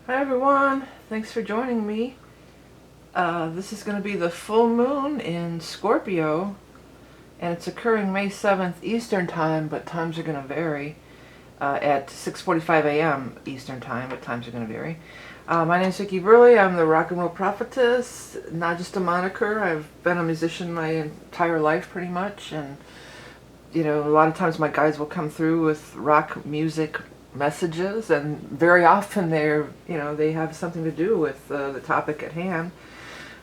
Hi everyone, thanks for joining me. This is going to be the full moon in Scorpio, and it's occurring May 7th Eastern Time, but times are going to vary at 6:45 a.m. Eastern Time, but times are going to vary. My name is vickieverlie. I'm the rock and roll prophetess, not just a moniker. I've been a musician my entire life pretty much, and a lot of times my guides will come through with rock music messages, and very often they have something to do with the topic at hand.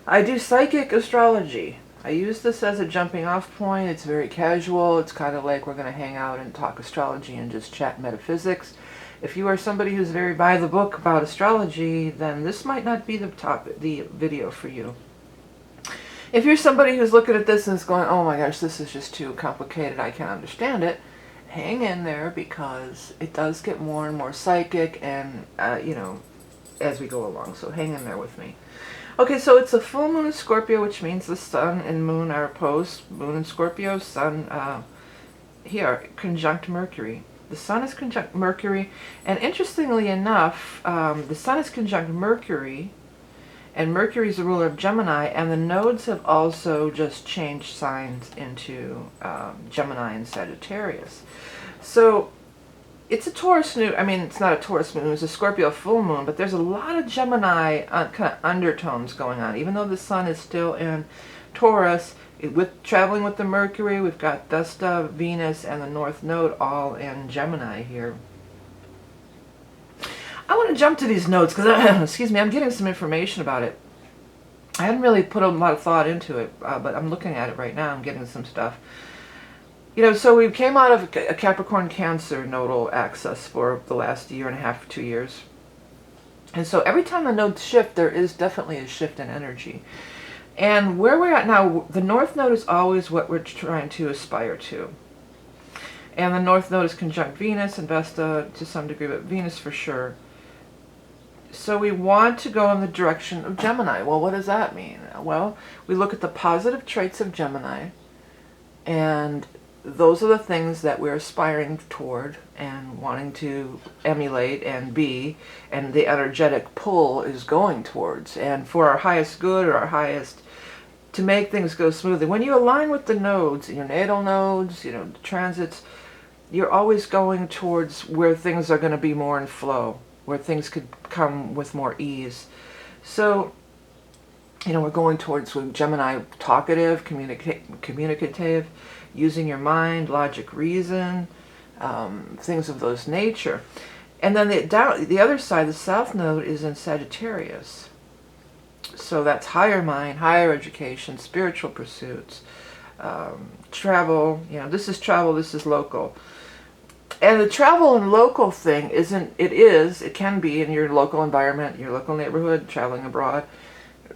I do psychic astrology. I use this as a jumping off point. It's very casual. It's kind of like we're going to hang out and talk astrology and just chat metaphysics. If you are somebody who's very by the book about astrology, then this might not be the video for you. If you're somebody who's looking at this and is going, oh my gosh, this is just too complicated, I can't understand it, hang in there, because it does get more and more psychic and, as we go along. So hang in there with me. Okay, so it's a full moon in Scorpio, which means the sun and moon are opposed. Moon in Scorpio, sun here, conjunct Mercury. The sun is conjunct Mercury, and interestingly enough, the sun is conjunct Mercury, and Mercury is the ruler of Gemini, and the nodes have also just changed signs into Gemini and Sagittarius. So it's a Taurus moon. I mean, it's not a Taurus moon, it's a Scorpio full moon, but there's a lot of Gemini kind of undertones going on. Even though the sun is still in Taurus, traveling with the Mercury, we've got Vesta, Venus, and the North Node all in Gemini here. I want to jump to these notes because, excuse me, I'm getting some information about it. I hadn't really put a lot of thought into it, but I'm looking at it right now. I'm getting some stuff. So we came out of a Capricorn Cancer nodal axis for the last year and a half, 2 years. And so every time the nodes shift, there is definitely a shift in energy. And where we're at now, the North Node is always what we're trying to aspire to. And the North Node is conjunct Venus and Vesta to some degree, but Venus for sure. So we want to go in the direction of Gemini. Well, what does that mean? Well, we look at the positive traits of Gemini, and those are the things that we're aspiring toward and wanting to emulate and be, and the energetic pull is going towards. And for our highest good, or our highest, to make things go smoothly. When you align with the nodes, your natal nodes, the transits, you're always going towards where things are going to be more in flow, where things could come with more ease. So, we're going towards with Gemini, talkative, communicative, using your mind, logic, reason, things of those nature. And then the other side, the South Node, is in Sagittarius. So that's higher mind, higher education, spiritual pursuits, travel. This is travel, this is local. And the travel and local thing it can be in your local environment, your local neighborhood, traveling abroad.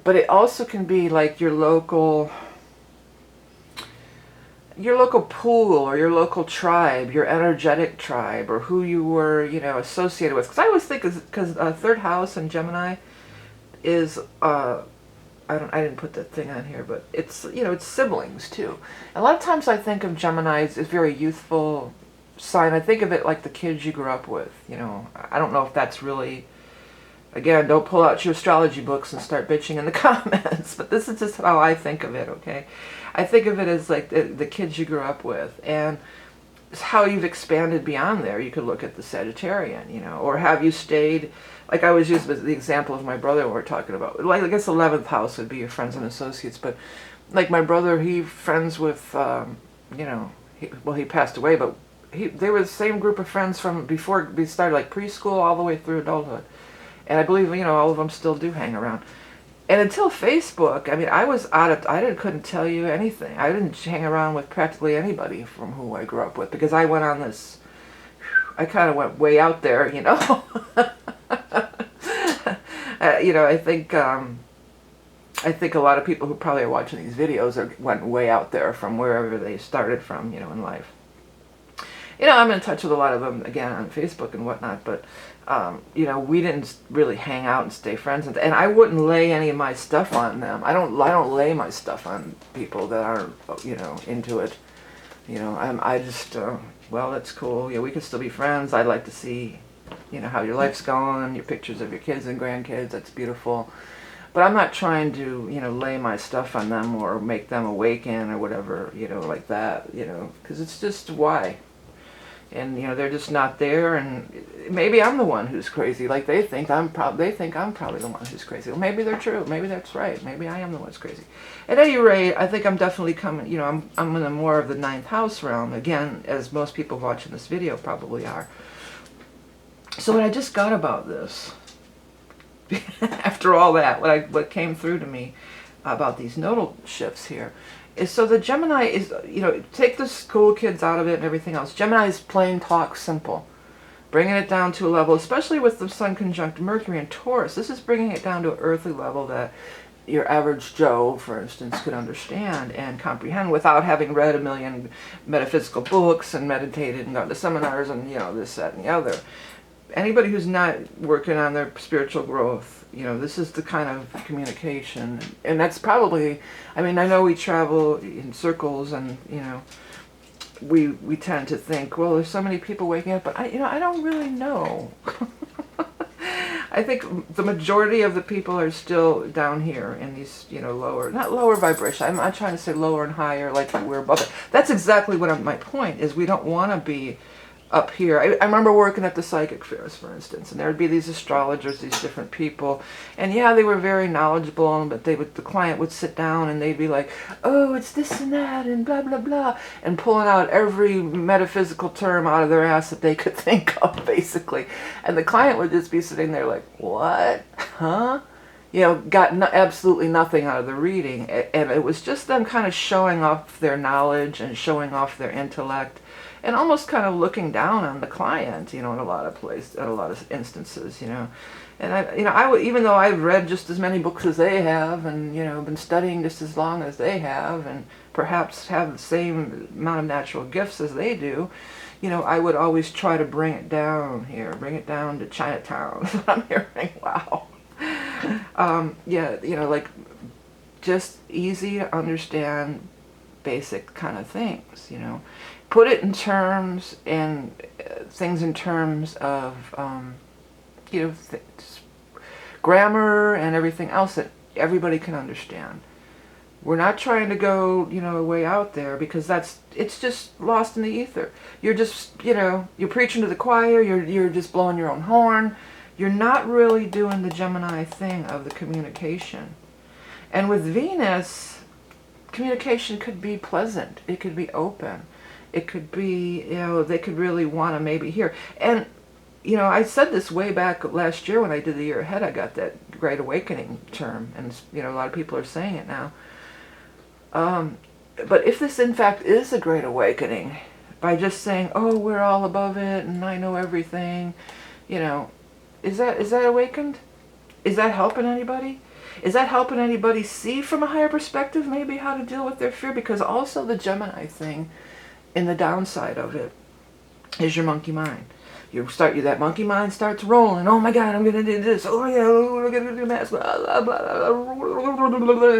But it also can be like your local pool, or your local tribe, your energetic tribe, or who you were, associated with. Because I always think, because third house in Gemini is, I didn't put that thing on here, but it's, it's siblings too. A lot of times I think of Gemini as very youthful sign. I think of it like the kids you grew up with. I don't know if that's really, again, don't pull out your astrology books and start bitching in the comments, but this is just how I think of it, okay? I think of it as like the kids you grew up with, and how you've expanded beyond there. You could look at the Sagittarian, or have you stayed, like I always use the example of my brother we're talking about. Like, I guess 11th house would be your friends and associates, but like my brother, he friends with, he passed away, but they were the same group of friends from before we started, like preschool all the way through adulthood. And I believe, all of them still do hang around. And until Facebook, I mean, I couldn't tell you anything. I didn't hang around with practically anybody from who I grew up with, because I went on this, I kind of went way out there, I think a lot of people who probably are watching these videos went way out there from wherever they started from, in life. I'm in touch with a lot of them, again, on Facebook and whatnot, but, we didn't really hang out and stay friends, and I wouldn't lay any of my stuff on them. I don't lay my stuff on people that aren't, into it. I just, well, that's cool. We could still be friends. I'd like to see you know, how your life's going, your pictures of your kids and grandkids, that's beautiful. But I'm not trying to, you know, lay my stuff on them or make them awaken or whatever, you know, like that, you know, because it's just why. And, you know, they're just not there, and maybe I'm the one who's crazy. Like, they think I'm probably the one who's crazy. Well, maybe they're true. Maybe that's right. Maybe I am the one who's crazy. At any rate, I think I'm definitely coming, you know, I'm in the more of the ninth house realm, again, as most people watching this video probably are. So what I just got about this, after all that, what came through to me about these nodal shifts here, is so the Gemini is, you know, take the school kids out of it and everything else. Gemini is plain talk simple. Bringing it down to a level, especially with the Sun conjunct Mercury and Taurus, this is bringing it down to an earthly level that your average Joe, for instance, could understand and comprehend without having read a million metaphysical books and meditated and gone to seminars and, you know, this, that, and the other. Anybody who's not working on their spiritual growth, you know, this is the kind of communication. And that's probably, I mean, I know we travel in circles and, you know, we tend to think, well, there's so many people waking up, but I don't really know. I think the majority of the people are still down here in these, you know, not lower vibration. I'm not trying to say lower and higher, like we're above it. That's exactly what my point is. We don't want to be up here. I remember working at the psychic fairs, for instance, and there would be these astrologers, these different people, and yeah, they were very knowledgeable, but the client would sit down and they'd be like, oh, it's this and that and blah blah blah, and pulling out every metaphysical term out of their ass that they could think of, basically, and the client would just be sitting there like, what, huh? You know, got absolutely nothing out of the reading, and it was just them kind of showing off their knowledge and showing off their intellect, and almost kind of looking down on the client, you know, in a lot of instances, you know. And even though I've read just as many books as they have, and, you know, been studying just as long as they have, and perhaps have the same amount of natural gifts as they do, you know, I would always try to bring it down here, bring it down to Chinatown. That's what I'm hearing. Wow. Yeah, you know, like, just easy to understand basic kind of things, you know. Put it in terms, and things in terms of, you know, grammar and everything else that everybody can understand. We're not trying to go, you know, way out there, because it's just lost in the ether. You're just, you know, you're preaching to the choir, you're just blowing your own horn. You're not really doing the Gemini thing of the communication. And with Venus, communication could be pleasant. It could be open. It could be, you know, they could really want to maybe hear. And, you know, I said this way back last year when I did the year ahead. I got that Great Awakening term, and, you know, a lot of people are saying it now. But if this, in fact, is a Great Awakening, by just saying, oh, we're all above it, and I know everything, you know, is that awakened? Is that helping anybody? Is that helping anybody see from a higher perspective maybe how to deal with their fear? Because also the Gemini thing, and the downside of it, is your monkey mind. That monkey mind starts rolling. Oh my God, I'm gonna do this. Oh yeah, I'm gonna do that.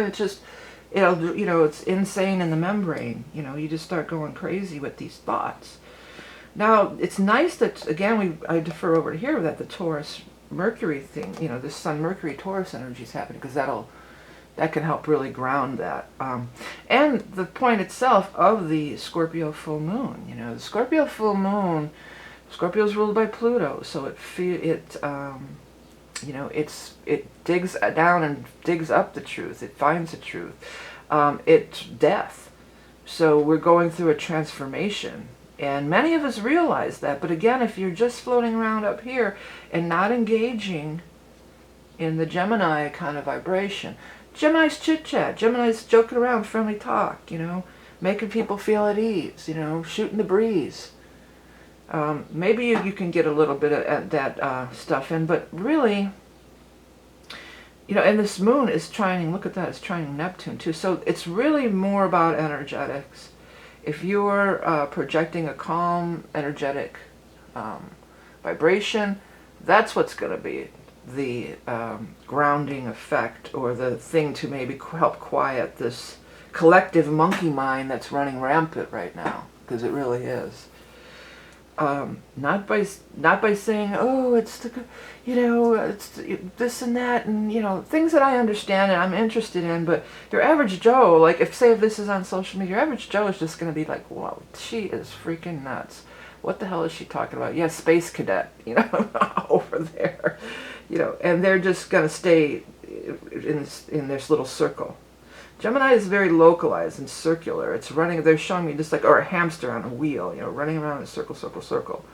It's just, you know, it's insane in the membrane. You know, you just start going crazy with these thoughts. Now, it's nice that, again, I defer over to here that the Taurus Mercury thing, you know, this Sun Mercury Taurus energy is happening, because that can help really ground that. And the point itself of the Scorpio full moon, you know, the Scorpio full moon, Scorpio is ruled by Pluto, so you know, it digs down and digs up the truth. It finds the truth. It's death. So we're going through a transformation. And many of us realize that. But again, if you're just floating around up here and not engaging in the Gemini kind of vibration, Gemini's chit-chat, Gemini's joking around, friendly talk, you know, making people feel at ease, you know, shooting the breeze. Maybe you can get a little bit of that stuff in, but really, you know, and this moon is trining, look at that, it's trining Neptune too. So it's really more about energetics. If you're projecting a calm, energetic vibration, that's what's going to be the grounding effect, or the thing to maybe help quiet this collective monkey mind that's running rampant right now, because it really is. Not by saying, oh, it's the, it's this and that, and things that I understand and I'm interested in. But your average Joe, like if this is on social media, your average Joe is just going to be like, whoa, she is freaking nuts. What the hell is she talking about? Yeah, space cadet, over there, and they're just going to stay in this little circle. Gemini is very localized and circular. It's running, they're showing me just like, or a hamster on a wheel, running around in a circle, circle, circle.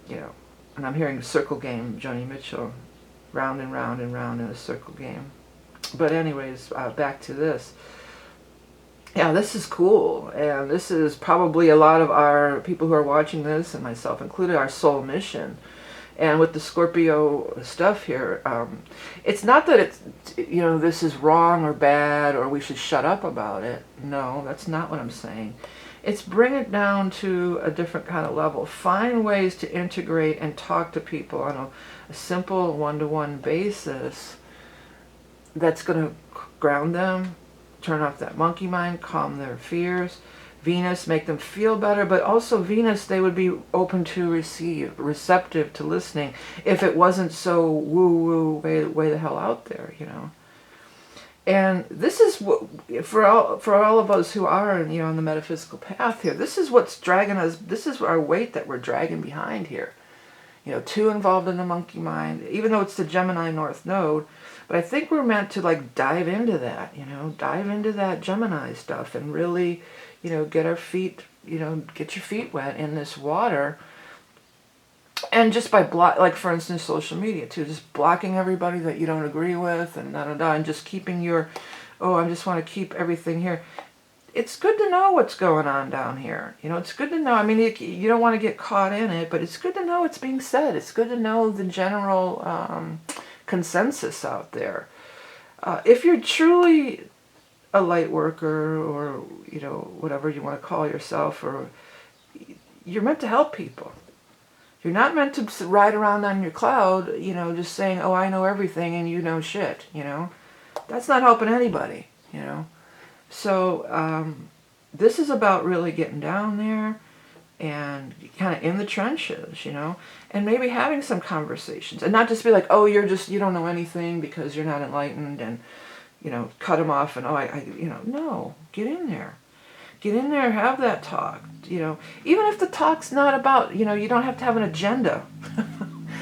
And I'm hearing circle game, Joni Mitchell, round and round and round in a circle game. But anyways, back to this. Yeah, this is cool. And this is probably a lot of our people who are watching this, and myself included, our soul mission. And with the Scorpio stuff here, it's not that it's, this is wrong or bad or we should shut up about it. No, that's not what I'm saying. It's bring it down to a different kind of level. Find ways to integrate and talk to people on a simple one-to-one basis that's going to ground them, turn off that monkey mind, calm their fears. Venus, make them feel better, but also Venus, they would be open to receive, receptive to listening if it wasn't so woo-woo, way the hell out there, And this is what, for all of us who are, on the metaphysical path here, this is what's dragging us, this is our weight that we're dragging behind here. Too involved in the monkey mind, even though it's the Gemini North Node, but I think we're meant to like dive into that, dive into that Gemini stuff and really, get our feet, get your feet wet in this water. And just by like for instance, social media too, just blocking everybody that you don't agree with and and just keeping your, I just want to keep everything here. It's good to know what's going on down here. It's good to know. I mean, you don't want to get caught in it, but it's good to know what's being said. It's good to know the general consensus out there. If you're truly a light worker or, whatever you want to call yourself, or you're meant to help people. You're not meant to ride around on your cloud, just saying, oh, I know everything and you know shit, That's not helping anybody, So this is about really getting down there and kind of in the trenches, and maybe having some conversations and not just be like, oh, you don't know anything because you're not enlightened and, cut them off and, no, get in there. Get in there, have that talk, even if the talk's not about, you don't have to have an agenda.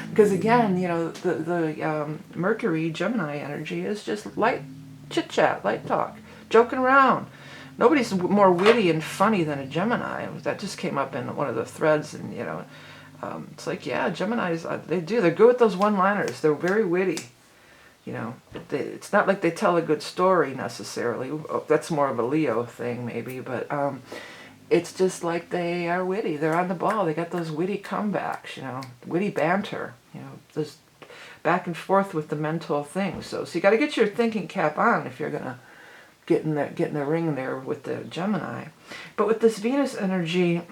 Because again, the Mercury, Gemini energy is just light chit-chat, light talk, joking around. Nobody's more witty and funny than a Gemini. That just came up in one of the threads, and, it's like, yeah, Geminis, they're good with those one-liners. They're very witty. It's not like they tell a good story necessarily. That's more of a Leo thing maybe, but it's just like they are witty. They're on the ball. They got those witty comebacks, witty banter, those back and forth with the mental things. So you got to get your thinking cap on if you're gonna get in the ring there with the Gemini. But with this Venus energy,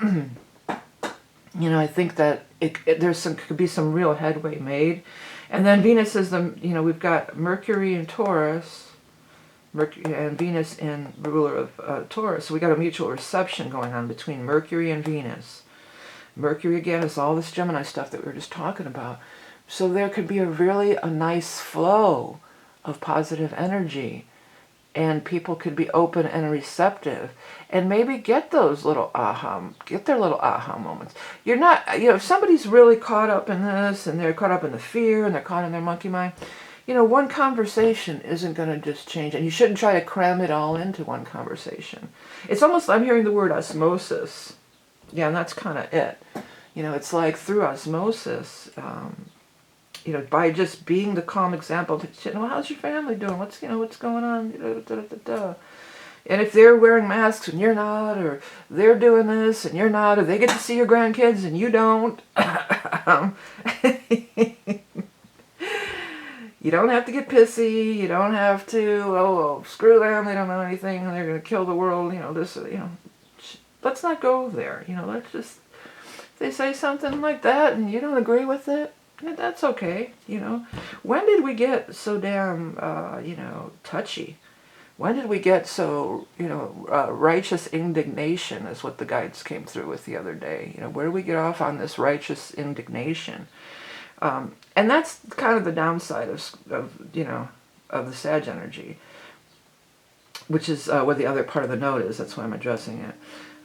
I think that could be some real headway made. And then Venus is we've got Mercury in Taurus, and Venus in the ruler of Taurus. So we got a mutual reception going on between Mercury and Venus. Mercury again is all this Gemini stuff that we were just talking about. So there could be a nice flow of positive energy, and people could be open and receptive, and maybe get their little aha moments. You're not, if somebody's really caught up in this, and they're caught up in the fear, and they're caught in their monkey mind, one conversation isn't going to just change, and you shouldn't try to cram it all into one conversation. It's almost, I'm hearing the word osmosis. Yeah, and that's kind of it. It's like through osmosis, by just being the calm example, how's your family doing? What's going on? And if they're wearing masks and you're not, or they're doing this and you're not, or they get to see your grandkids and you don't, you don't have to get pissy. You don't have to, screw them. They don't know anything. And they're going to kill the world. Let's not go there. Let's just, if they say something like that and you don't agree with it, that's okay, When did we get so damn, touchy When did we get so, righteous indignation is what the guides came through with the other day. Where do we get off on this righteous indignation? And that's kind of the downside of the Sag energy, which is where the other part of the node is. That's why I'm addressing it.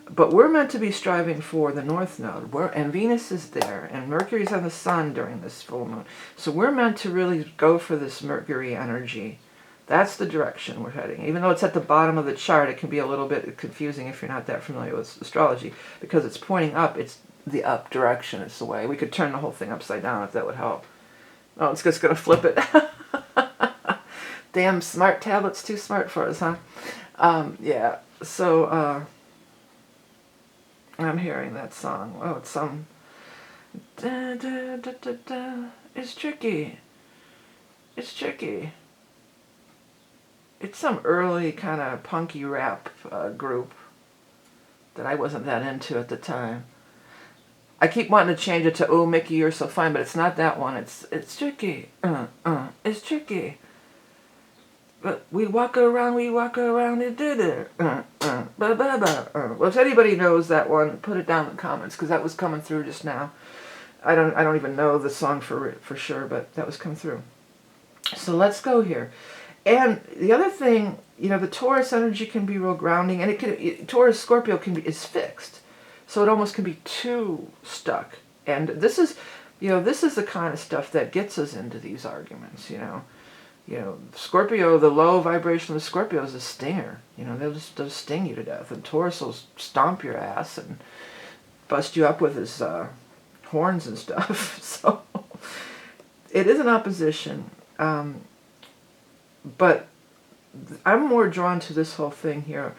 But we're meant to be striving for the North Node, and Venus is there, and Mercury's on the Sun during this full moon. So we're meant to really go for this Mercury energy. That's the direction we're heading. Even though it's at the bottom of the chart, it can be a little bit confusing if you're not that familiar with astrology, because it's pointing up. It's the up direction. It's the way. We could turn the whole thing upside down if that would help. Oh, it's just going to flip it. Damn smart tablet's too smart for us, huh? Yeah, so I'm hearing that song. Oh, it's some... Da, da, da, da, da. It's tricky. It's tricky. It's some early kind of punky rap group that I wasn't that into at the time. I keep wanting to change it to "Oh Mickey, You're So Fine," but it's not that one. It's tricky. It's tricky. But we walk around, and did it. Well, if anybody knows that one, put it down in the comments, because that was coming through just now. I don't even know the song for sure, but that was coming through. So let's go here. And the other thing, the Taurus energy can be real grounding, and Taurus Scorpio is fixed, so it almost can be too stuck. And this is the kind of stuff that gets us into these arguments. Scorpio, the low vibration of the Scorpio is a stinger. They'll just sting you to death, and Taurus will stomp your ass and bust you up with his horns and stuff. So it is an opposition. But I'm more drawn to this whole thing here.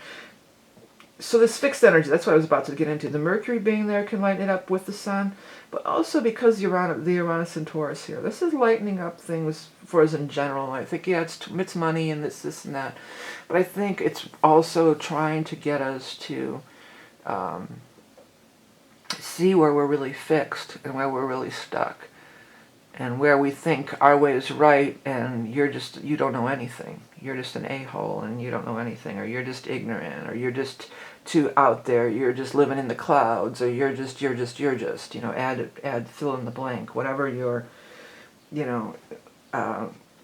So this fixed energy, that's what I was about to get into. The Mercury being there can lighten it up with the Sun, but also because the Uranus and Taurus here. This is lightening up things for us in general. I think, yeah, it's money and this and that. But I think it's also trying to get us to see where we're really fixed and where we're really stuck. And where we think our way is right, and you don't know anything. You're just an a-hole, and you don't know anything, or you're just ignorant, or you're just too out there, you're just living in the clouds, or you're just, add fill in the blank, whatever you're,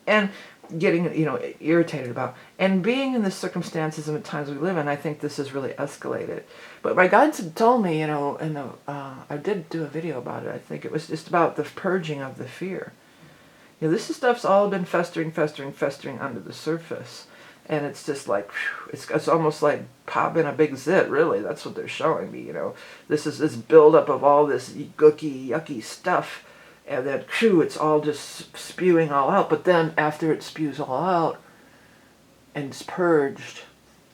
and getting, irritated about. And being in the circumstances and the times we live in, I think this has really escalated. But my guides had told me, I did do a video about it. I think it was just about the purging of the fear. This stuff's all been festering under the surface. And it's just like, it's almost like popping a big zit, really. That's what they're showing me, This is this buildup of all this gooky, yucky stuff. And then, it's all just spewing all out. But then, after it spews all out and it's purged,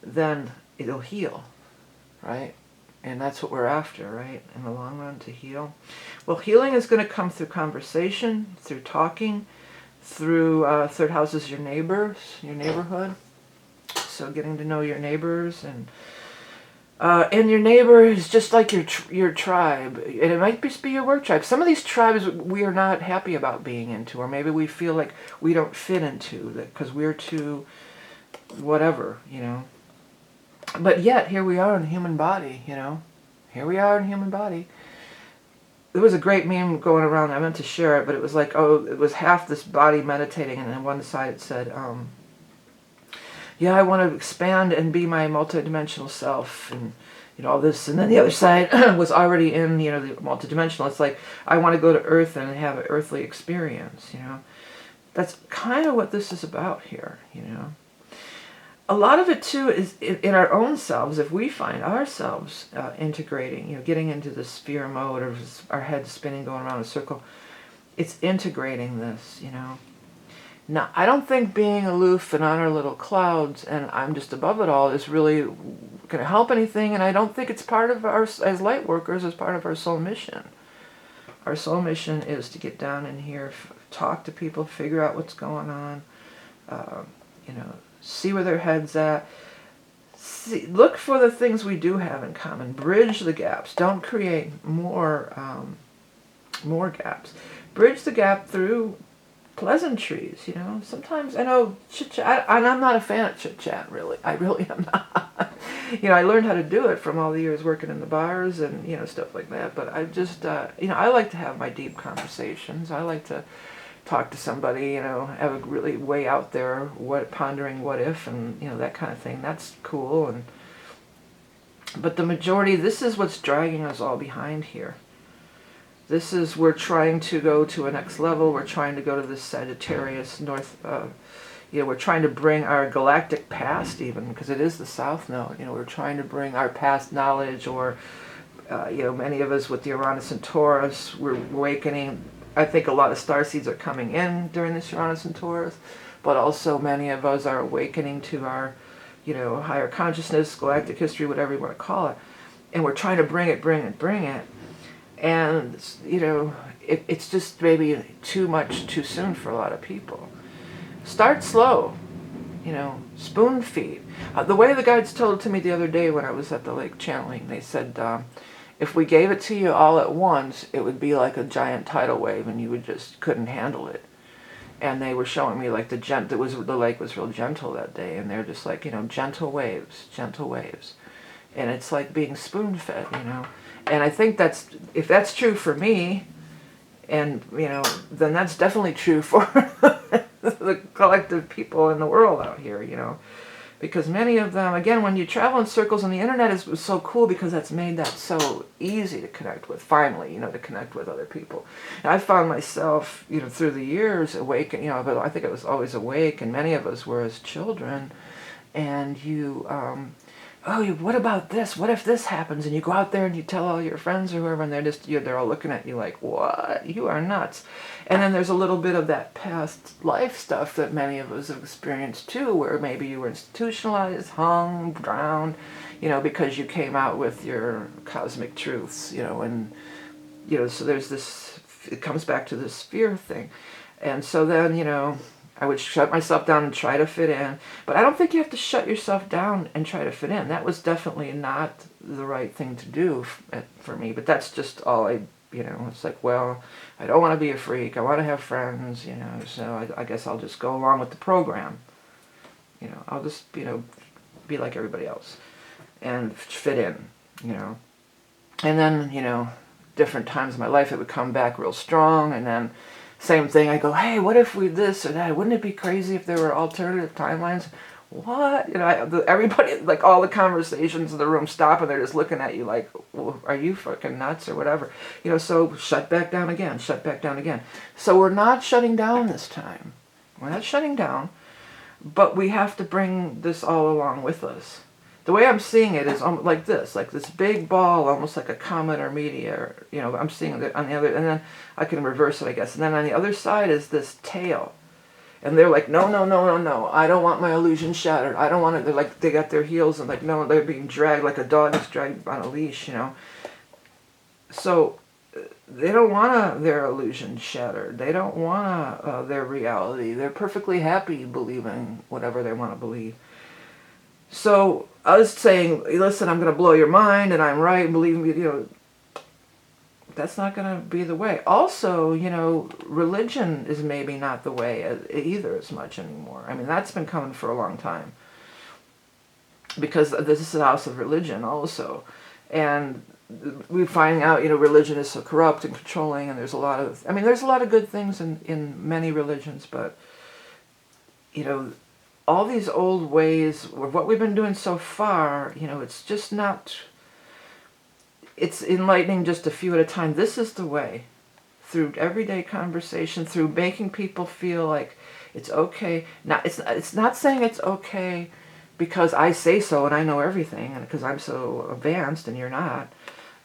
then it'll heal, right? And that's what we're after, right? In the long run, to heal. Well, healing is going to come through conversation, through talking, through third house is your neighbors, your neighborhood. So getting to know your neighbors, and your neighbor is just like your tribe, and it might just be your work tribe. Some of these tribes we are not happy about being into, or maybe we feel like we don't fit into that because we're too whatever, But yet here we are in a human body, Here we are in a human body. There was a great meme going around. I meant to share it, but it was like, it was half this body meditating, and then one side it said, yeah, I want to expand and be my multidimensional self, and all this. And then the other side was already in, the multidimensional. It's like, I want to go to Earth and have an earthly experience, That's kind of what this is about here, A lot of it, too, is in our own selves. If we find ourselves integrating, getting into the sphere mode, or our head spinning, going around in a circle, it's integrating this, Now, I don't think being aloof and on our little clouds, and I'm just above it all, is really going to help anything, and I don't think it's part of our, as light workers, as part of our soul mission. Our soul mission is to get down in here, talk to people, figure out what's going on, see where their head's at, look for the things we do have in common, bridge the gaps, don't create more gaps. Bridge the gap through pleasantries, you know. Sometimes I know chit-chat, and I'm not a fan of chit-chat, really. I really am not. You know, I learned how to do it from all the years working in the bars and, you know, stuff like that. But I just, you know, I like to have my deep conversations. I like to talk to somebody, you know, have a really way out there, pondering what if, and, you know, that kind of thing. That's cool. But the majority, this is what's dragging us all behind here. This is, we're trying to go to a next level. We're trying to go to this Sagittarius North, you know, we're trying to bring our galactic past even, because it is the South Node. You know, we're trying to bring our past knowledge, or, you know, many of us with the Uranus and Taurus, we're awakening. I think a lot of starseeds are coming in during this Uranus and Taurus, but also many of us are awakening to our, you know, higher consciousness, galactic history, whatever you want to call it. And we're trying to bring it. And, you know, it's just maybe too much too soon for a lot of people. Start slow, you know, spoon feed. The way the guides told it to me the other day when I was at the lake channeling, they said, if we gave it to you all at once, it would be like a giant tidal wave and you just couldn't handle it. And they were showing me like the lake was real gentle that day, and they're just like, you know, gentle waves. And it's like being spoon-fed, you know. And I think if that's true for me, and, you know, then that's definitely true for the collective people in the world out here, you know. Because many of them, again, when you travel in circles, and the internet is so cool because that's made that so easy to connect with, finally, you know, to connect with other people. And I found myself, you know, through the years awake, you know, but I think I was always awake, and many of us were as children, and you, oh, what about this? What if this happens? And you go out there and you tell all your friends or whoever, and they're all looking at you like, what? You are nuts. And then there's a little bit of that past life stuff that many of us have experienced too, where maybe you were institutionalized, hung, drowned, you know, because you came out with your cosmic truths, you know, and, you know, so there's this, it comes back to this fear thing. And so then, you know, I would shut myself down and try to fit in. But I don't think you have to shut yourself down and try to fit in. That was definitely not the right thing to do for me. But that's just all you know, it's like, well, I don't want to be a freak. I want to have friends, you know, so I guess I'll just go along with the program. You know, I'll just, you know, be like everybody else and fit in, you know. And then, you know, different times in my life it would come back real strong, and then same thing, I go, hey, what if we this or that? Wouldn't it be crazy if there were alternative timelines? What? You know, everybody, like all the conversations in the room stop, and they're just looking at you like, well, are you fucking nuts or whatever? You know, so shut back down again. So we're not shutting down this time. We're not shutting down, but we have to bring this all along with us. The way I'm seeing it is like this big ball, almost like a comet or meteor. You know, I'm seeing it on the other, and then I can reverse it, I guess. And then on the other side is this tail. And they're like, no, I don't want my illusion shattered. I don't want it. They're like, they got their heels, and like, no, they're being dragged like a dog is dragged on a leash, you know. So they don't want their illusion shattered. They don't want their reality. They're perfectly happy believing whatever they want to believe. So I was saying, listen, I'm going to blow your mind, and I'm right, believe me, you know, that's not going to be the way. Also, you know, religion is maybe not the way either as much anymore. I mean, that's been coming for a long time, because this is a house of religion also. And we find out, you know, religion is so corrupt and controlling, and there's a lot of good things in many religions, but, you know, all these old ways of what we've been doing so far, you know, it's just not, it's enlightening just a few at a time. This is the way, through everyday conversation, through making people feel like it's okay. Now, it's not saying it's okay because I say so and I know everything, and because I'm so advanced and you're not.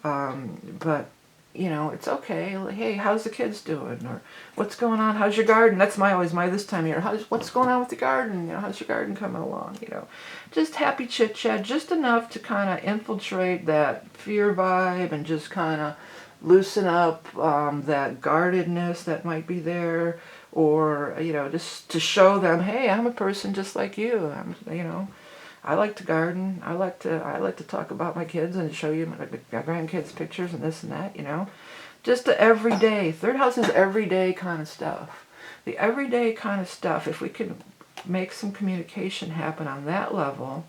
But, you know, it's okay. Hey, how's the kids doing? Or what's going on? How's your garden? That's always my this time of year. What's going on with the garden? You know, how's your garden coming along? You know, just happy chit chat, just enough to kind of infiltrate that fear vibe and just kind of loosen up that guardedness that might be there, or, you know, just to show them, hey, I'm a person just like you. You know, I like to garden. I like to talk about my kids and show you my grandkids' pictures and this and that, you know. Just the everyday. Third house is everyday kind of stuff. the everyday kind of stuff, if we can make some communication happen on that level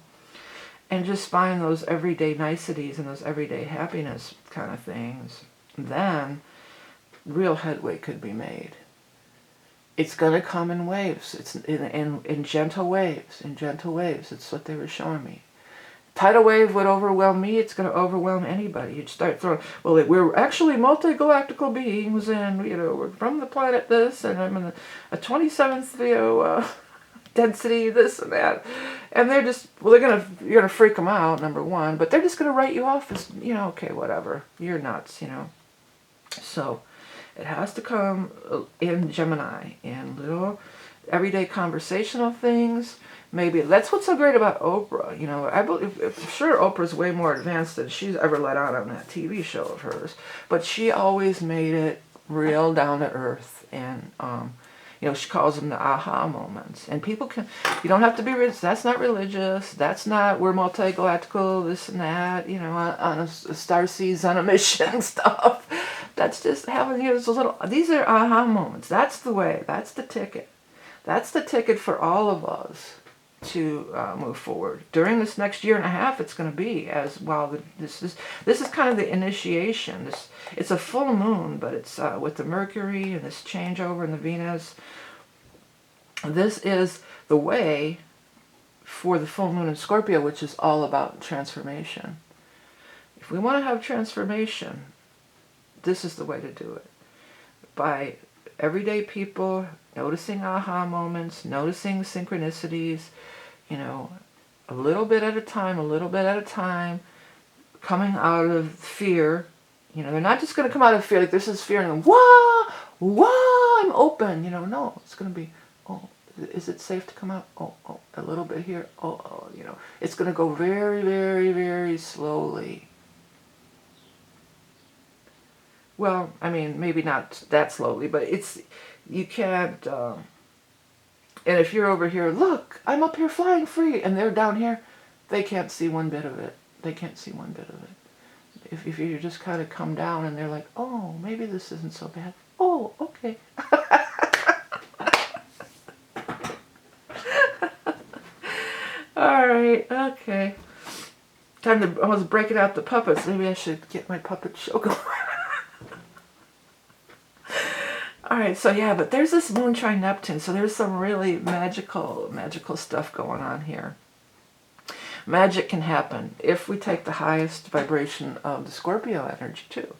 and just find those everyday niceties and those everyday happiness kind of things, then real headway could be made. It's going to come in waves. It's in gentle waves. In gentle waves. It's what they were showing me. Tidal wave would overwhelm me. It's going to overwhelm anybody. You'd start throwing, well, we're actually multi-galactical beings, and, you know, we're from the planet this, and I'm in a 27th, you know, density, this and that. And they're just, well, you're going to freak them out, number one, but they're just going to write you off as, you know, okay, whatever. You're nuts, you know. So it has to come in Gemini, in little everyday conversational things. Maybe that's what's so great about Oprah. You know, I'm sure Oprah's way more advanced than she's ever let on that TV show of hers. But she always made it real down to earth. And, you know, she calls them the aha moments. And people can, you don't have to be religious. That's not religious. That's not, we're multi-galactical, this and that, you know, on a star seeds on a mission stuff. That's just having, you know, those little, these are aha moments. That's the way. That's the ticket. That's the ticket for all of us to move forward. During this next year and a half, it's going to be as well. This is kind of the initiation. It's a full moon, but it's with the Mercury and this changeover in the Venus. This is the way for the full moon in Scorpio, which is all about transformation. If we want to have transformation, this is the way to do it. By everyday people noticing aha moments, noticing synchronicities, you know, a little bit at a time, coming out of fear. You know, they're not just going to come out of fear, like this is fear, and whoa, I'm open. You know, no, it's going to be, oh, is it safe to come out? Oh, a little bit here. Oh, you know, it's going to go very, very, very slowly. Well, I mean, maybe not that slowly, but it's, you can't, and if you're over here, look, I'm up here flying free, and they're down here, they can't see one bit of it. They can't see one bit of it. If you just kind of come down and they're like, oh, maybe this isn't so bad. Oh, okay. All right, okay. Time to, I was breaking out the puppets. Maybe I should get my puppet show going. Alright, so yeah, but there's this moon trine Neptune, so there's some really magical stuff going on here. Magic can happen if we take the highest vibration of the Scorpio energy too.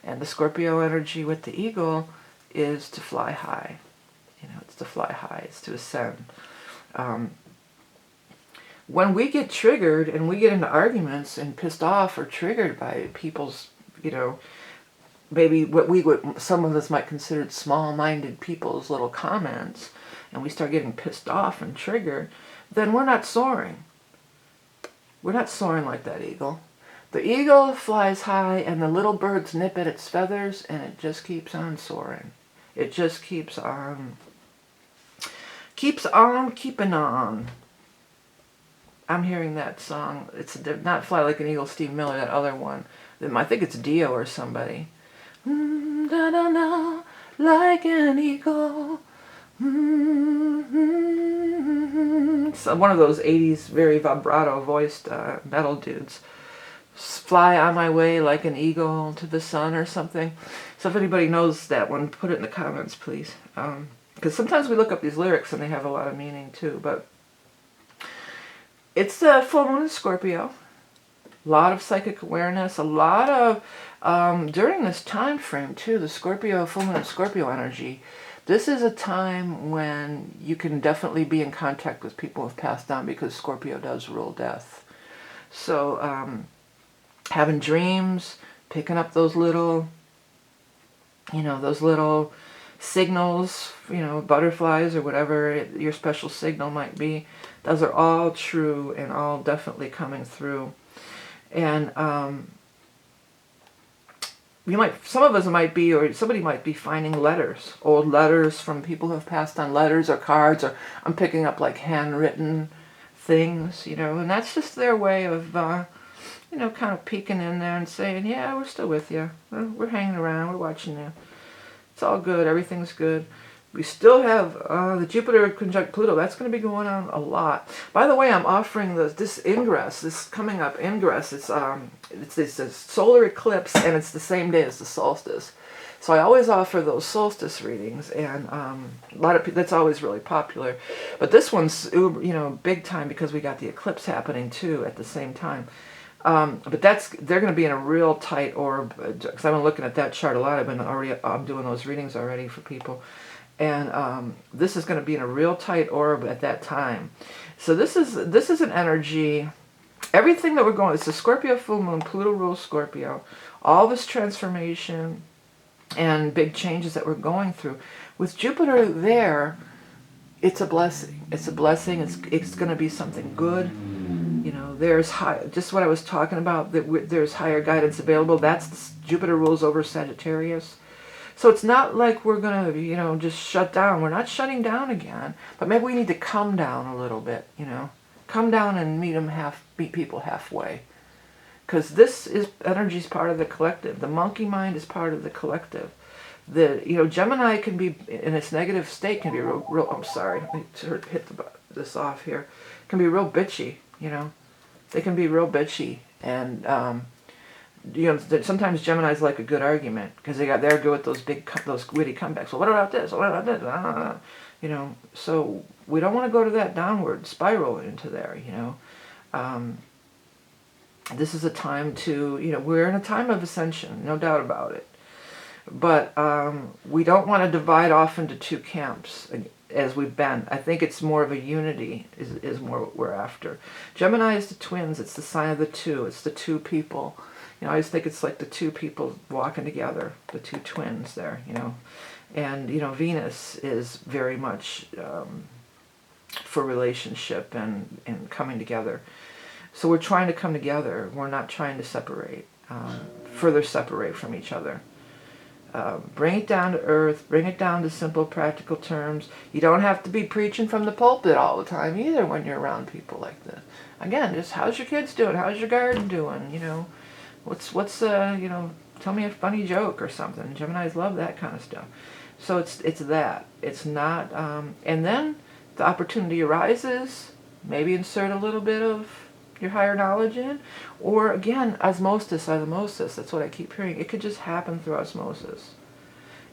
And the Scorpio energy with the eagle is to fly high. You know, it's to fly high, it's to ascend. When we get triggered and we get into arguments and pissed off or triggered by people's, you know, maybe what some of us might consider small-minded people's little comments, and we start getting pissed off and triggered, then we're not soaring. We're not soaring like that eagle. The eagle flies high, and the little birds nip at its feathers, and it just keeps on soaring. It just keeps on keeping on. I'm hearing that song. It's not Fly Like an Eagle, Steve Miller, that other one. I think it's Dio or somebody. Da da da, like an eagle. So one of those 80s very vibrato voiced metal dudes. Fly on my way like an eagle to the sun or something. So if anybody knows that one, put it in the comments, please. Because sometimes we look up these lyrics and they have a lot of meaning too. But it's the full moon in Scorpio. A lot of psychic awareness, a lot of, during this time frame too, the Scorpio, full moon Scorpio energy, this is a time when you can definitely be in contact with people who have passed on, because Scorpio does rule death. So, having dreams, picking up those little, you know, those little signals, you know, butterflies or whatever your special signal might be, those are all true and all definitely coming through. And some of us might be, or somebody might be finding letters, old letters from people who have passed on, letters or cards, or I'm picking up like handwritten things, you know, and that's just their way of, you know, kind of peeking in there and saying, yeah, we're still with you. We're hanging around, we're watching you. It's all good, everything's good. We still have the Jupiter conjunct Pluto. That's going to be going on a lot. By the way, I'm offering this ingress, this coming up ingress. It's a solar eclipse, and it's the same day as the solstice. So I always offer those solstice readings, and a lot of people, that's always really popular. But this one's, you know, big time because we got the eclipse happening too at the same time. But they're going to be in a real tight orb, because I've been looking at that chart a lot. I'm doing those readings already for people. And this is going to be in a real tight orb at that time. So this is an energy, everything that we're going, it's a Scorpio full moon, Pluto rules Scorpio, all this transformation and big changes that we're going through. With Jupiter there, it's a blessing. It's a blessing. It's going to be something good. You know, there's just what I was talking about, that there's higher guidance available. Jupiter rules over Sagittarius. So it's not like we're going to, you know, just shut down. We're not shutting down again, but maybe we need to come down a little bit, you know. Come down and meet people halfway. Because this energy is part of the collective. The monkey mind is part of the collective. Gemini can be, in its negative state, can be real I'm sorry, let me hit this off here. Can be real bitchy, you know. They can be real bitchy. And, you know, sometimes Gemini's like a good argument, because they're good with those witty comebacks. Well, what about this? What about this? You know, so we don't want to go to that downward spiral into there, you know. This is a time to, you know, we're in a time of ascension, no doubt about it. But we don't want to divide off into two camps as we've been. I think it's more of a unity is more what we're after. Gemini is the twins. It's the sign of the two. It's the two people. You know, I always think it's like the two people walking together, the two twins there, you know. And, you know, Venus is very much for relationship and coming together. So we're trying to come together. We're not trying to separate, further separate from each other. Bring it down to earth. Bring it down to simple, practical terms. You don't have to be preaching from the pulpit all the time either when you're around people like this. Again, just how's your kids doing? How's your garden doing? You know, what's you know, tell me a funny joke or something. Geminis love that kind of stuff. So it's that. It's not. And then the opportunity arises. Maybe insert a little bit of your higher knowledge in, or again, osmosis. That's what I keep hearing. It could just happen through osmosis.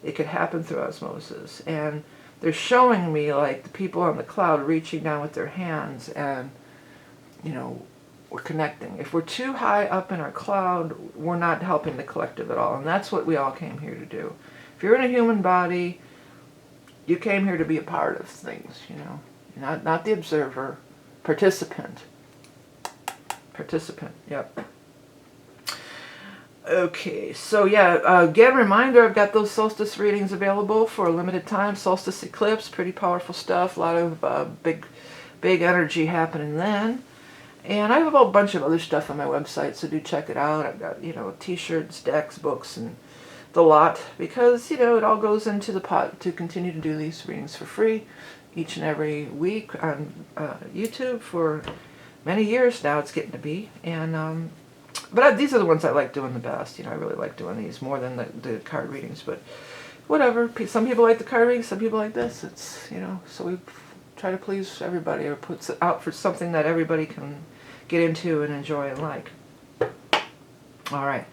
It could happen through osmosis. And they're showing me like the people on the cloud reaching down with their hands, and, you know, we're connecting. If we're too high up in our cloud, we're not helping the collective at all. And that's what we all came here to do. If you're in a human body, you came here to be a part of things, you know. Not the observer, participant. Participant, yep. Okay, so yeah, again, reminder, I've got those solstice readings available for a limited time. Solstice eclipse, pretty powerful stuff. A lot of big energy happening then. And I have a whole bunch of other stuff on my website, so do check it out. I've got, you know, t-shirts, decks, books, and the lot, because, you know, it all goes into the pot to continue to do these readings for free each and every week on YouTube for many years now. It's getting to be. And but these are the ones I like doing the best. You know, I really like doing these more than the card readings, but whatever. Some people like the card readings, some people like this. It's, you know, so we try to please everybody, or put out for something that everybody can get into and enjoy and like. All right.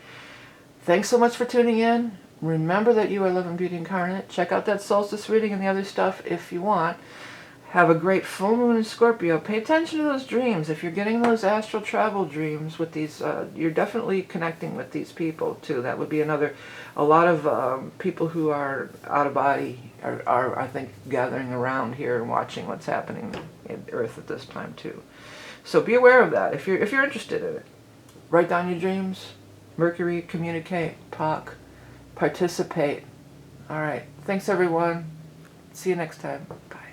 Thanks so much for tuning in. Remember that you are love and beauty incarnate. Check out that solstice reading and the other stuff if you want. Have a great full moon in Scorpio. Pay attention to those dreams. If you're getting those astral travel dreams with these, you're definitely connecting with these people too. That would be another. A lot of people who are out of body are, I think, gathering around here and watching what's happening in Earth at this time too. So be aware of that if you're interested in it. Write down your dreams. Mercury, communicate, talk, participate. All right. Thanks, everyone. See you next time. Bye.